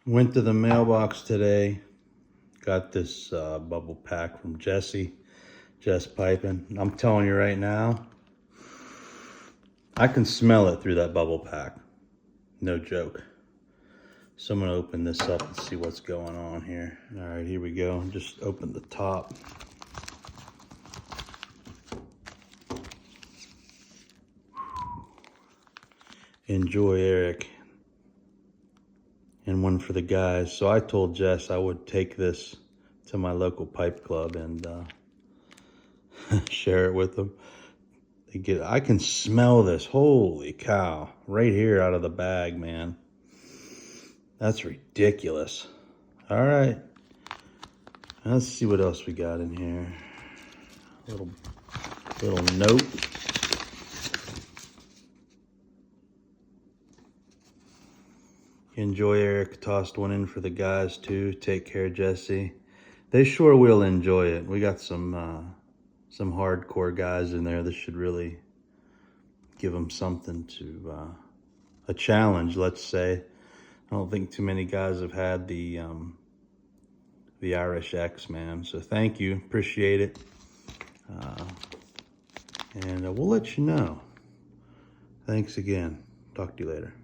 Went to the mailbox today. Got this bubble pack from Jess Piping. I'm telling you right now, I can smell it through that bubble pack. No joke. So I'm gonna open this up and see what's going on here. All right, here we go. Just open the top. Enjoy, Eric. And one for the guys. So I told Jess I would take this to my local pipe club and share it with them. I can smell this. Holy cow. Right here out of the bag, man. That's ridiculous. All right. Let's see what else we got in here. Little note. Enjoy, Eric. Tossed one in for the guys too. Take care, Jesse. They sure will enjoy it. We got some hardcore guys in there. This should really give them something to a challenge, let's say. I don't think too many guys have had the Irish X, man. So thank you, appreciate it, and we'll let you know. Thanks again. Talk to you later.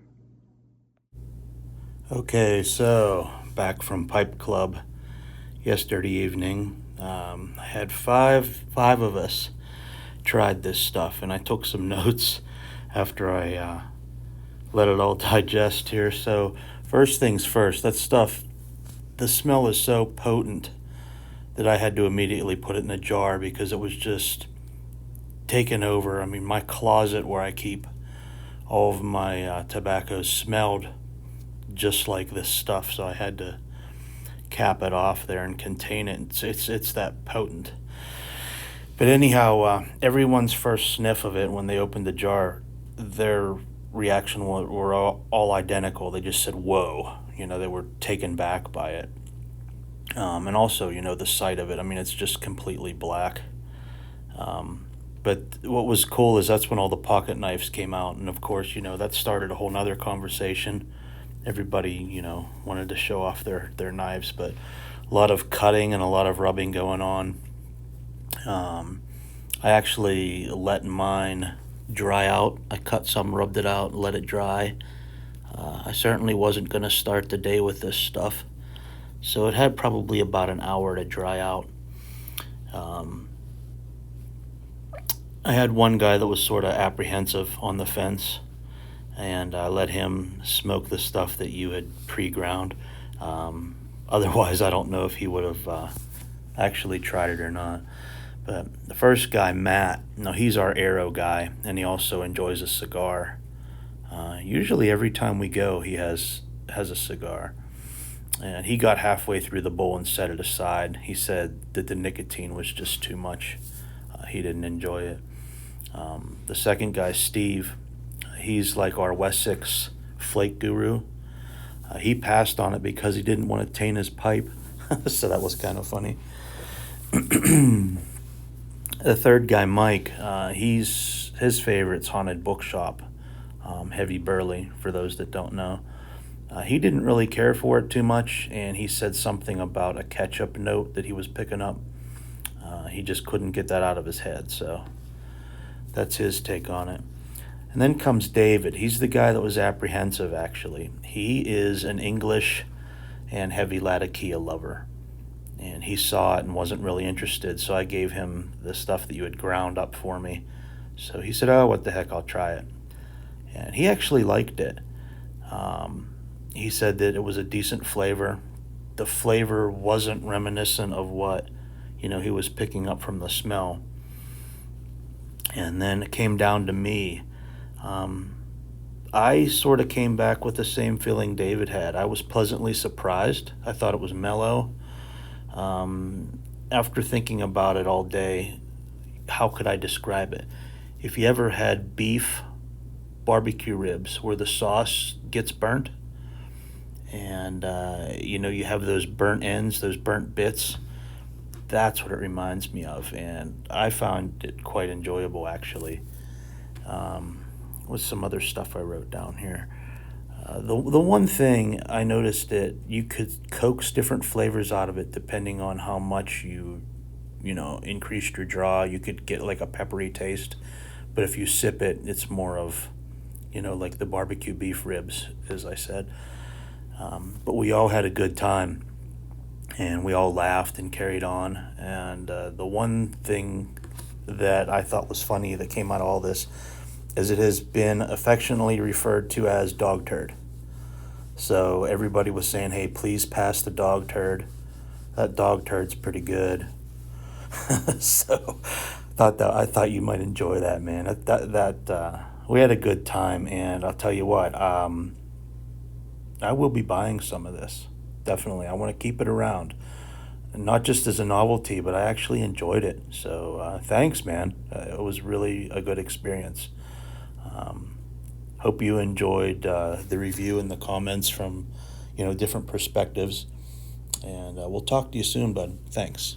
Okay, so back from Pipe Club yesterday evening. I had five of us tried this stuff, and I took some notes after I let it all digest here. So first things first, that stuff, the smell is so potent that I had to immediately put it in a jar because it was just taken over. I mean, my closet where I keep all of my tobacco smelled just like this stuff, so I had to cap it off there and contain it. It's that potent. But anyhow, everyone's first sniff of it when they opened the jar, their reaction were all identical. They just said, whoa. They were taken back by it. And also, the sight of it. I mean, it's just completely black. But what was cool is that's when all the pocket knives came out. And of course, that started a whole nother conversation. Everybody, wanted to show off their knives, but a lot of cutting and a lot of rubbing going on. I actually let mine dry out. I cut some, rubbed it out, let it dry. I certainly wasn't going to start the day with this stuff, so it had probably about an hour to dry out. I had one guy that was sort of apprehensive on the fence, and I let him smoke the stuff that you had pre-ground. Otherwise, I don't know if he would have actually tried it or not. But the first guy, Matt, he's our Aero guy, and he also enjoys a cigar. Usually every time we go, he has a cigar. And he got halfway through the bowl and set it aside. He said that the nicotine was just too much. He didn't enjoy it. The second guy, Steve, he's like our Wessex flake guru. He passed on it because he didn't want to taint his pipe. So that was kind of funny. The third guy, Mike, his favorite's Haunted Bookshop, Heavy Burley, for those that don't know. He didn't really care for it too much, and he said something about a ketchup note that he was picking up. He just couldn't get that out of his head, so that's his take on it. And then comes David. He's the guy that was apprehensive, actually. He is an English and heavy Latakia lover. And he saw it and wasn't really interested, so I gave him the stuff that you had ground up for me. So he said, oh, what the heck, I'll try it. And he actually liked it. He said that it was a decent flavor. The flavor wasn't reminiscent of what, he was picking up from the smell. And then it came down to me. I sort of came back with the same feeling David had. I was pleasantly surprised. I thought it was mellow. After thinking about it all day, how could I describe it? If you ever had beef barbecue ribs where the sauce gets burnt, and you have those burnt ends, those burnt bits, that's what it reminds me of. And I found it quite enjoyable, actually. With some other stuff I wrote down here. The one thing I noticed that you could coax different flavors out of it depending on how much you increased your draw. You could get like a peppery taste, but if you sip it, it's more of like the barbecue beef ribs, as I said. But we all had a good time, and we all laughed and carried on. And the one thing that I thought was funny that came out of all this is it has been affectionately referred to as dog turd. So everybody was saying, "Hey, please pass the dog turd. That dog turd's pretty good." So I thought you might enjoy that, man. We had a good time, and I'll tell you what, I will be buying some of this. Definitely, I want to keep it around, and not just as a novelty, but I actually enjoyed it. So thanks, man. It was really a good experience. Um, Hope you enjoyed the review and the comments from different perspectives, and we'll talk to you soon, bud. Thanks.